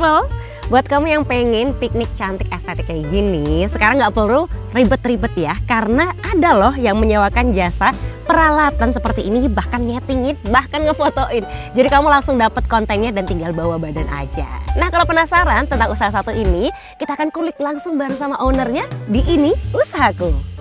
people, buat kamu yang pengen piknik cantik estetik kayak gini, sekarang nggak perlu ribet-ribet ya, karena ada loh yang menyewakan jasa peralatan seperti ini, bahkan nyetingin, bahkan ngefotoin. Jadi kamu langsung dapat kontennya dan tinggal bawa badan aja. Nah, kalau penasaran tentang usaha satu ini, kita akan kulik langsung bareng sama ownernya di Ini Usahaku.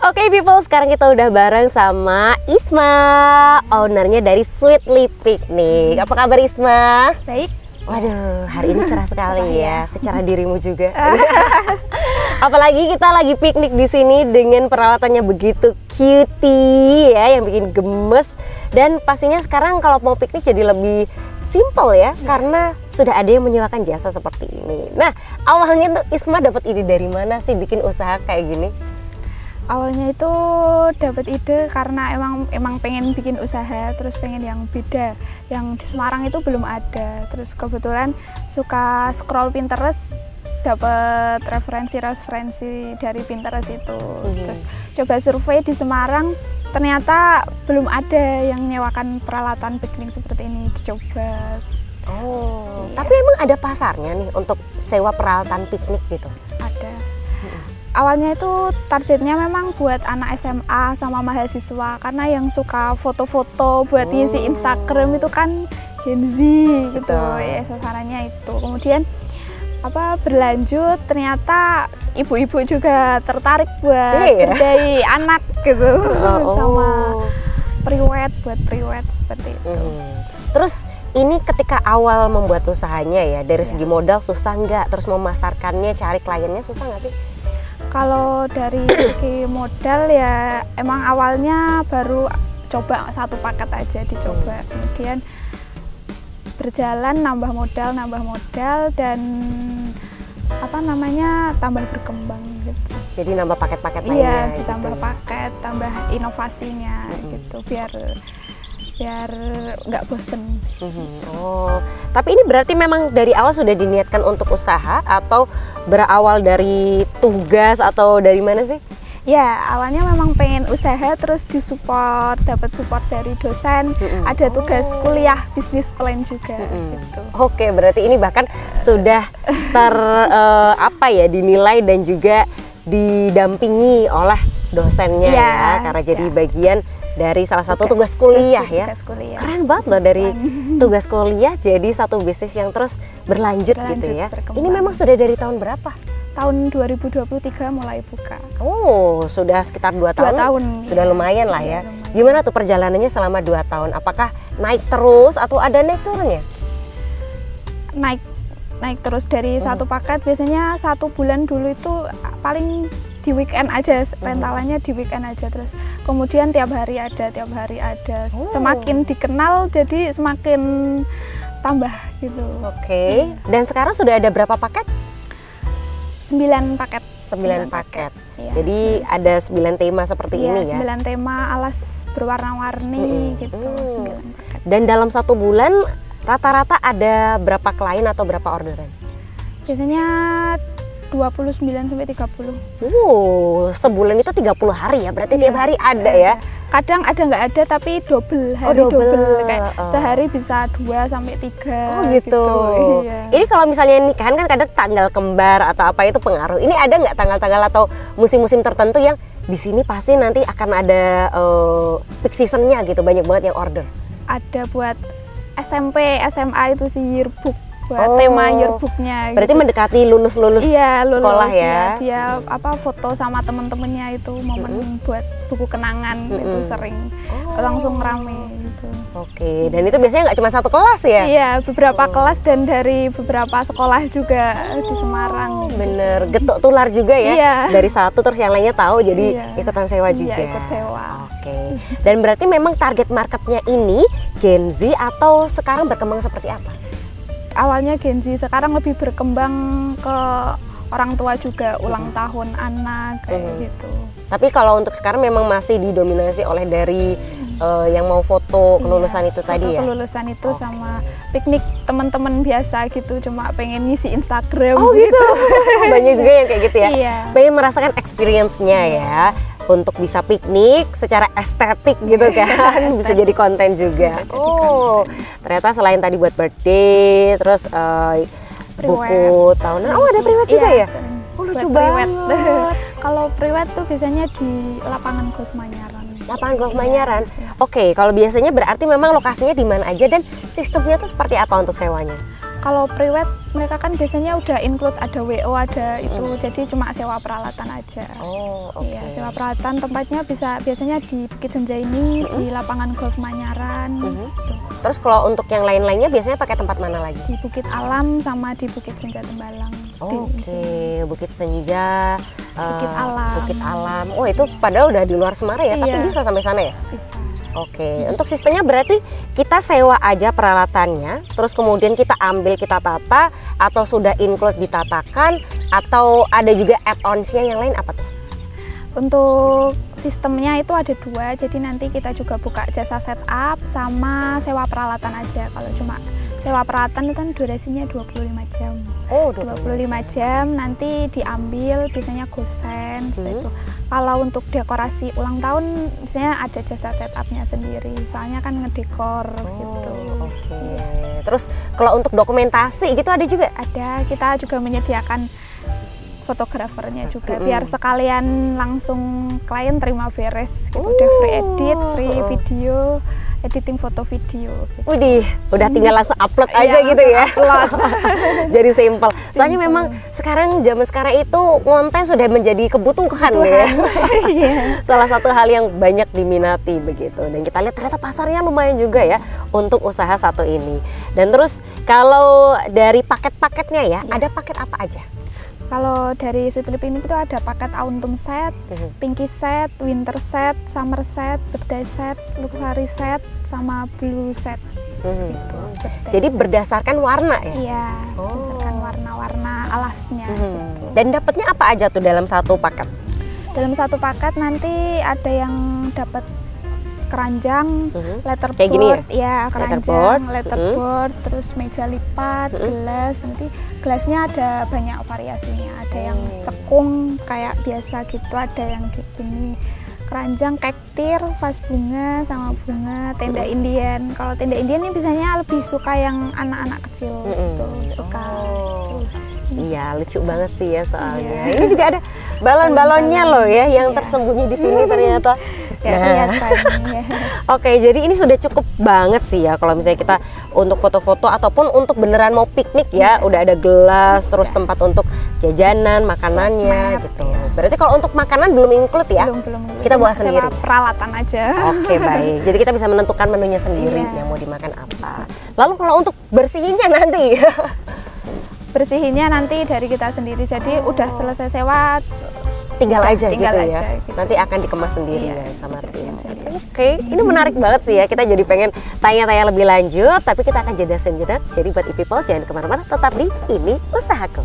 Oke people, sekarang kita udah bareng sama Isma, ownernya dari Sweetly Picnic. Apa kabar Isma? Baik. Waduh, hari ini cerah sekali ya, secara dirimu juga. Apalagi kita lagi piknik di sini dengan peralatannya begitu cutie ya, yang bikin gemes. Dan pastinya sekarang kalau mau piknik jadi lebih simple ya, karena sudah ada yang menyewakan jasa seperti ini. Nah, awalnya tuh Isma dapat ide dari mana sih bikin usaha kayak gini? Awalnya itu dapat ide karena emang pengen bikin usaha, terus pengen yang beda, yang di Semarang itu belum ada. Terus kebetulan suka scroll Pinterest, dapat referensi dari Pinterest itu. Terus coba survei di Semarang, ternyata belum ada yang nyewakan peralatan piknik seperti ini, dicoba. Oh, iya. Tapi emang ada pasarnya nih untuk sewa peralatan piknik gitu? Ada. Awalnya itu targetnya memang buat anak SMA sama mahasiswa, karena yang suka foto-foto buat ngisi Instagram itu kan Gen Z gitu ya, sasarannya itu. Kemudian berlanjut ternyata ibu-ibu juga tertarik buat berdaya anak gitu sama buat priwet seperti itu. Terus ini ketika awal membuat usahanya ya, dari segi modal susah nggak? Terus memasarkannya, cari kliennya susah nggak sih? Kalau dari segi modal ya emang awalnya baru coba satu paket aja dicoba, kemudian berjalan nambah modal dan tambah berkembang gitu. Jadi nambah paket-paket lainnya. Iya, ditambah gitu. Paket, tambah inovasinya gitu biar nggak bosen. Oh, tapi ini berarti memang dari awal sudah diniatkan untuk usaha atau berawal dari tugas atau dari mana sih? Ya, awalnya memang pengen usaha, terus dapat support dari dosen, ada tugas kuliah bisnis plan juga gitu. Oke, berarti ini bahkan sudah dinilai dan juga didampingi oleh dosennya ya, karena jadi bagian dari salah satu tugas kuliah ya. Keren banget loh, dari tugas kuliah jadi satu bisnis yang terus berlanjut gitu ya. Ini memang sudah dari tahun berapa? Tahun 2023 mulai buka. Oh, sudah sekitar 2 tahun. 2 tahun. Sudah lumayan lah ya. Lumayan. Gimana tuh perjalanannya selama 2 tahun? Apakah naik terus atau ada naik turunnya? Naik terus dari satu paket. Biasanya 1 bulan dulu itu paling di weekend aja, rentalannya di weekend aja, terus kemudian tiap hari ada. Semakin dikenal jadi semakin tambah gitu. Oke. Dan sekarang sudah ada berapa paket? 9 paket. 9 paket. Ya, jadi ada 9 tema seperti ini ya? 9 tema alas berwarna-warni gitu. 9 paket. Dan dalam 1 bulan rata-rata ada berapa klien atau berapa orderan? Biasanya 29 sampai 30. Sebulan itu 30 hari ya, berarti tiap hari ada ya? Kadang ada nggak ada, tapi double. Kayak sehari bisa 2 sampai 3. Oh gitu. Iya. Ini kalau misalnya nikahan kan kadang tanggal kembar atau apa itu pengaruh. Ini ada nggak tanggal-tanggal atau musim-musim tertentu yang di sini pasti nanti akan ada peak seasonnya gitu, banyak banget yang order? Ada buat SMP, SMA itu sih yearbook. Buat tema yearbooknya. Berarti mendekati lulus sekolah ya? Dia foto sama temen-temennya itu, momen buat buku kenangan itu sering langsung rame gitu. Oke, dan itu biasanya nggak cuma satu kelas ya? Iya, beberapa kelas dan dari beberapa sekolah juga di Semarang. Bener, getuk tular juga ya? Iya. Dari satu terus yang lainnya tahu jadi ikutan sewa juga? Iya, ikut sewa. Oke, dan berarti memang target marketnya ini Gen Z atau sekarang berkembang seperti apa? Awalnya Gen Z, sekarang lebih berkembang ke orang tua juga ulang tahun anak kayak gitu. Tapi kalau untuk sekarang memang masih didominasi oleh dari yang mau foto kelulusan itu tadi ya? Kelulusan itu sama piknik teman-teman biasa gitu, cuma pengen ngisi Instagram. Oh gitu. Banyak juga yang kayak gitu ya? Iya. Pengen merasakan experience-nya ya, untuk bisa piknik secara estetik gitu kan, bisa jadi konten juga. Oh, ternyata selain tadi buat birthday, terus buku tahunan, oh ada priwet juga ya? Oh lucu banget. Kalau priwet tuh biasanya di lapangan golf Manyaran. Lapangan golf Manyaran. Oke, kalau biasanya berarti memang lokasinya di mana aja dan sistemnya tuh seperti apa untuk sewanya? Kalau priwet mereka kan biasanya udah include ada WO, ada itu, jadi cuma sewa peralatan aja. Oh, oke. Iya, sewa peralatan, tempatnya biasanya di Bukit Senjaini, di lapangan golf Manyaran. Gitu. Terus kalau untuk yang lain-lainnya biasanya pakai tempat mana lagi? Di Bukit Alam sama di Bukit Senja Tembalang. Oke, Bukit Senja, Bukit Alam. Bukit Alam. Oh itu padahal udah di luar Semarang ya, tapi bisa sampai sana ya? Bisa. Oke, untuk sistemnya berarti kita sewa aja peralatannya, terus kemudian kita ambil, kita tata, atau sudah include ditatakan, atau ada juga add-ons-nya yang lain apa tuh? Untuk sistemnya itu ada 2, jadi nanti kita juga buka jasa setup sama sewa peralatan aja. Kalau cuma sewa peralatan itu kan durasinya 25 jam. Oh, 25 jam nanti diambil, biasanya gosen seperti itu. Kalau untuk dekorasi ulang tahun biasanya ada jasa setupnya sendiri, soalnya kan ngedekor gitu. Oke. Terus kalau untuk dokumentasi gitu ada juga? Ada, kita juga menyediakan fotografernya juga, biar sekalian langsung klien terima beres gitu. Udah free edit, free video, editing foto video gitu. Widih, udah tinggal langsung upload aja gitu ya. Jadi simple. Soalnya memang zaman sekarang itu konten sudah menjadi kebutuhan ya. Salah satu hal yang banyak diminati begitu. Dan kita lihat ternyata pasarnya lumayan juga ya untuk usaha satu ini. Dan terus kalau dari paket-paketnya ya, ada paket apa aja? Kalau dari Sweet Lip ini itu ada paket autumn set, pinky set, winter set, summer set, birthday set, luxury set, sama blue set. Gitu, jadi berdasarkan warna ya? Iya, berdasarkan warna-warna alasnya. Gitu. Dan dapatnya apa aja tuh dalam satu paket? Dalam satu paket nanti ada yang dapat keranjang, letterboard, kayak gini ya keranjang, letterboard, terus meja lipat, gelas. Nanti gelasnya ada banyak variasinya, ada yang cekung kayak biasa gitu, ada yang kayak gini, keranjang, kektir, vas bunga sama bunga, tenda Indian. Kalau tenda Indian ini biasanya lebih suka yang anak-anak kecil gitu, suka. Iya, lucu banget sih ya soalnya. Ini juga ada balon-balonnya loh ya yang tersembunyi di sini ternyata. Oke, jadi ini sudah cukup banget sih ya kalau misalnya kita untuk foto-foto ataupun untuk beneran mau piknik ya, udah ada gelas, terus tempat untuk jajanan, makanannya gitu. Berarti kalau untuk makanan belum include ya? Belum. Kita bawa sendiri. Peralatan aja. Oke, baik. Jadi kita bisa menentukan menunya sendiri yang mau dimakan apa. Lalu kalau untuk bersihinnya nanti? Bersihinnya nanti dari kita sendiri. Jadi udah selesai sewa tinggal aja gitu. Nanti akan dikemas sendiri ya sama tim. Oke, ini menarik banget sih ya. Kita jadi pengen tanya-tanya lebih lanjut, tapi kita akan jeda sejenak. Jadi buat e-people jangan kemana-mana, tetap di Ini Usahaku.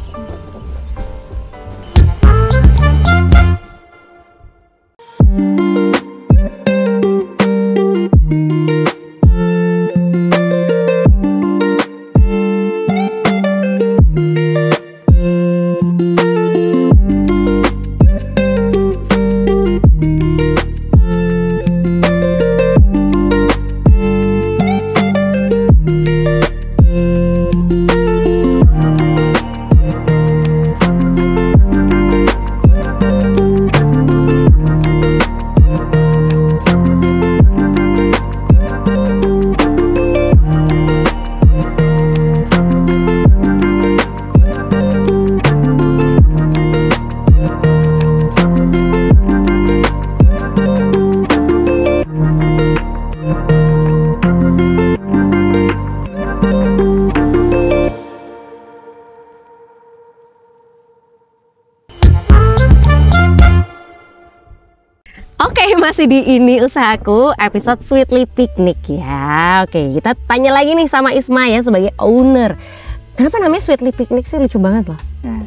Oke, masih di Ini Usahaku episode Sweetly Picnic ya. Oke, kita tanya lagi nih sama Isma ya sebagai owner. Kenapa namanya Sweetly Picnic sih? Lucu banget loh. Nah,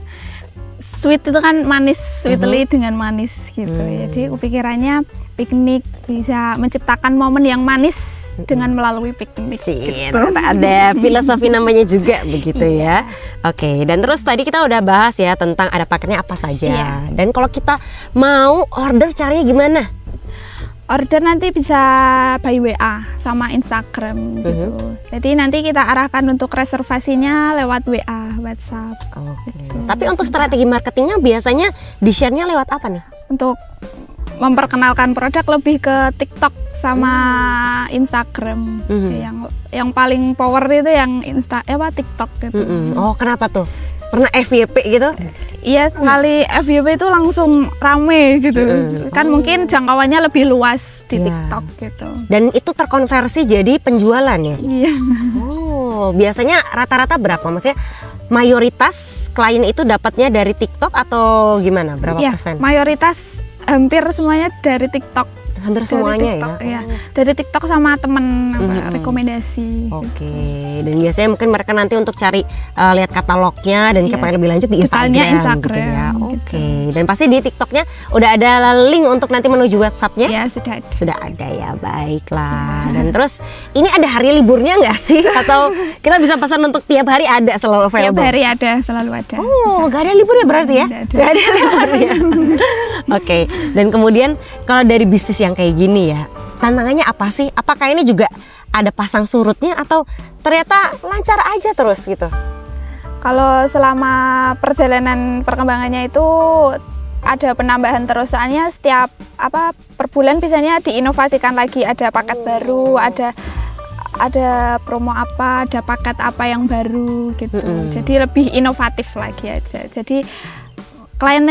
sweet itu kan manis, sweetly dengan manis gitu. Jadi kepikirannya piknik bisa menciptakan momen yang manis dengan melalui piknik. Gitu. Ada filosofi namanya juga begitu ya. Oke, dan terus tadi kita udah bahas ya tentang ada paketnya apa saja. Dan kalau kita mau order caranya gimana? Order nanti bisa by WA sama Instagram gitu. Jadi nanti kita arahkan untuk reservasinya lewat WA, WhatsApp. Gitu. Tapi untuk strategi marketingnya biasanya di-share-nya lewat apa nih? Untuk memperkenalkan produk lebih ke TikTok sama Instagram. Yang paling power itu yang TikTok gitu. Oh, kenapa tuh? Pernah FYP gitu? Iya, kali FYP itu langsung rame gitu. Kan mungkin jangkauannya lebih luas di TikTok gitu. Dan itu terkonversi jadi penjualan ya? Iya. Oh, biasanya rata-rata berapa? Maksudnya mayoritas klien itu dapatnya dari TikTok atau gimana? Berapa persen? Mayoritas hampir semuanya dari TikTok. Hampir dari semuanya TikTok, ya? Dari TikTok sama temen rekomendasi. Oke, dan biasanya mungkin mereka nanti untuk cari lihat katalognya dan kepengen lebih lanjut di Instagram gitu ya. Oke, dan pasti di TikToknya udah ada link untuk nanti menuju WhatsAppnya? Ya, sudah ada. Sudah ada ya, baiklah. Dan terus ini ada hari liburnya nggak sih? Atau kita bisa pesan untuk tiap hari ada selalu available? Tiap hari ada, selalu ada. Oh, nggak ada liburnya berarti ya? Nggak ada liburnya. Oke, dan kemudian kalau dari bisnis yang kayak gini ya, tantangannya apa sih? Apakah ini juga ada pasang surutnya atau ternyata lancar aja terus gitu? Kalau selama perjalanan perkembangannya itu ada penambahan terus, soalnya setiap per bulan biasanya diinovasikan lagi, ada paket baru, ada promo apa, ada paket apa yang baru gitu. Jadi lebih inovatif lagi aja. Jadi klien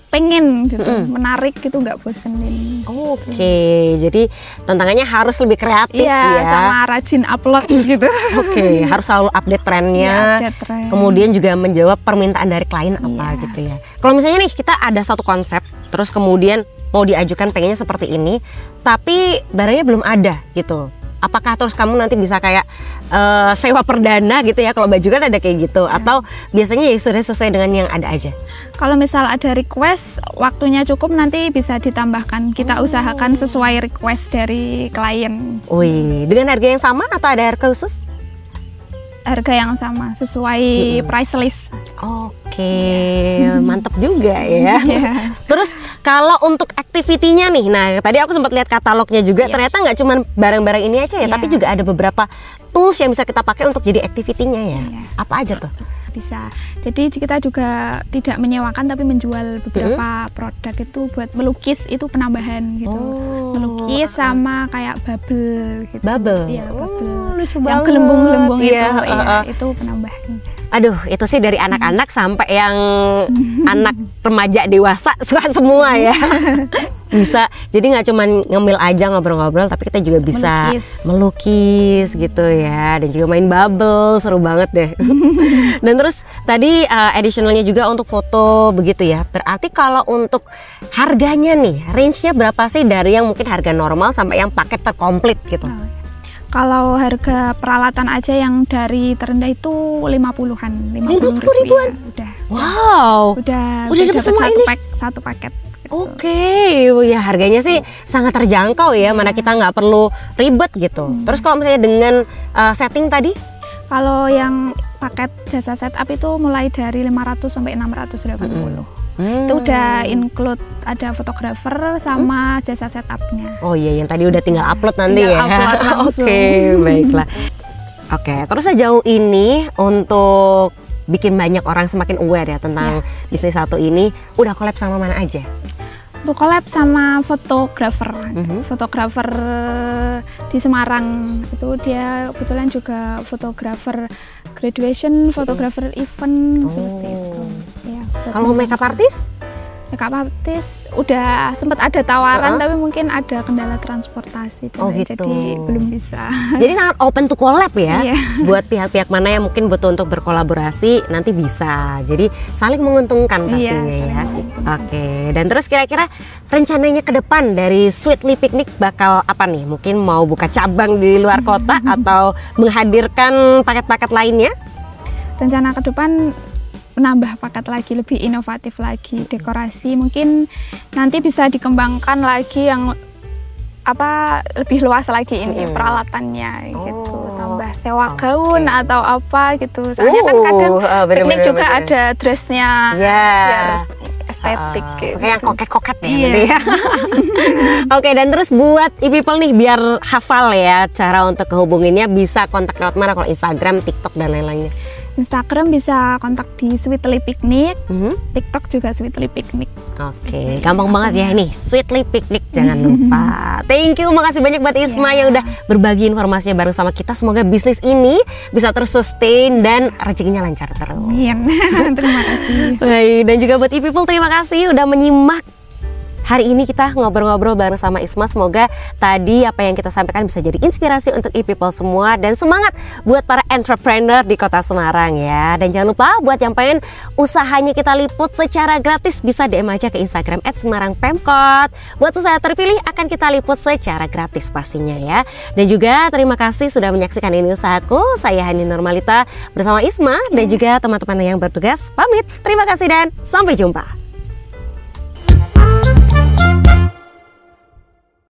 pengen gitu, menarik gitu, nggak bosenin. Oke, jadi tantangannya harus lebih kreatif ya. Sama rajin upload gitu. Oke, harus selalu update trennya. Kemudian juga menjawab permintaan dari klien apa gitu ya. Kalau misalnya nih kita ada satu konsep, terus kemudian mau diajukan pengennya seperti ini, tapi barangnya belum ada gitu. Apakah terus kamu nanti bisa kayak sewa perdana gitu ya, kalau baju kan ada kayak gitu, atau biasanya ya sudah sesuai dengan yang ada aja? Kalau misal ada request, waktunya cukup nanti bisa ditambahkan. Kita usahakan sesuai request dari klien. Wih, dengan harga yang sama atau ada harga khusus? Harga yang sama, sesuai price list. Oke, mantep juga ya. Terus kalau untuk activity-nya nih, nah tadi aku sempat lihat katalognya juga, ternyata nggak cuma barang-barang ini aja ya, tapi juga ada beberapa tools yang bisa kita pakai untuk jadi activity-nya ya. Apa aja tuh? Bisa. Jadi kita juga tidak menyewakan tapi menjual beberapa produk itu buat melukis, itu penambahan gitu. Melukis sama kayak bubble gitu. Bubble? Iya, bubble. Lucu yang banget. gelembung-gelembung itu penambahan. Aduh, itu sih dari anak-anak sampai yang anak remaja dewasa suka semua ya. Bisa, jadi nggak cuma ngemil aja ngobrol-ngobrol, tapi kita juga bisa melukis gitu ya, dan juga main bubble, seru banget deh. Dan terus tadi additionalnya juga untuk foto begitu ya. Berarti kalau untuk harganya nih, range-nya berapa sih dari yang mungkin harga normal sampai yang paket terkomplit gitu? Kalau harga peralatan aja yang dari terendah itu 50-an, 50 ribuan. Udah. Wow. Udah dapat semua ini satu paket. Oke, ya harganya sih sangat terjangkau ya, mana kita nggak perlu ribet gitu. Terus kalau misalnya dengan setting tadi? Kalau yang paket jasa setup itu mulai dari 500 sampai 680. Itu udah include ada fotografer sama jasa setupnya. Oh iya, yang tadi udah tinggal upload nanti ya. Oke, baiklah. Oke, terus sejauh ini untuk bikin banyak orang semakin aware ya tentang bisnis satu ini, udah collab sama mana aja? Untuk collab sama fotografer, fotografer di Semarang, itu dia kebetulan juga fotografer graduation, fotografer event seperti itu. Ya, kalau makeup artist? Makeup artist udah sempat ada tawaran, tapi mungkin ada kendala transportasi, gitu. Jadi belum bisa. Jadi sangat open to collab ya, buat pihak-pihak mana yang mungkin butuh untuk berkolaborasi nanti bisa. Jadi saling menguntungkan pastinya ya. Oke, dan terus kira-kira rencananya ke depan dari Sweetly Picnic bakal apa nih? Mungkin mau buka cabang di luar kota atau menghadirkan paket-paket lainnya? Rencana ke depan menambah paket lagi, lebih inovatif lagi. Dekorasi mungkin nanti bisa dikembangkan lagi yang lebih luas lagi ini peralatannya gitu. Tambah sewa gaun atau apa gitu. Soalnya kan kadang piknik juga ada dressnya biar estetik gitu. Kayak yang koket-koket ya. Oke, dan terus buat e-people nih biar hafal ya cara untuk kehubunginnya, bisa kontak lewat mana kalau Instagram, TikTok dan lain-lainnya? Instagram bisa kontak di Sweetly Picnic, TikTok juga Sweetly Picnic. Oke, gampang banget ya ini, Sweetly Picnic, jangan lupa. Thank you, makasih banyak buat Isma yang udah berbagi informasinya bareng sama kita. Semoga bisnis ini bisa terus sustain dan rezekinya lancar terus. Amin. Terima kasih. Baik, dan juga buat e-people terima kasih udah menyimak. Hari ini kita ngobrol-ngobrol bareng sama Isma. Semoga tadi apa yang kita sampaikan bisa jadi inspirasi untuk e-people semua. Dan semangat buat para entrepreneur di kota Semarang ya. Dan jangan lupa buat yang pengen usahanya kita liput secara gratis, bisa DM aja ke Instagram @semarangpemkot. Buat usaha terpilih akan kita liput secara gratis pastinya ya. Dan juga terima kasih sudah menyaksikan Ini Usahaku. Saya Hani Normalita bersama Isma dan juga teman-teman yang bertugas. Pamit, terima kasih dan sampai jumpa.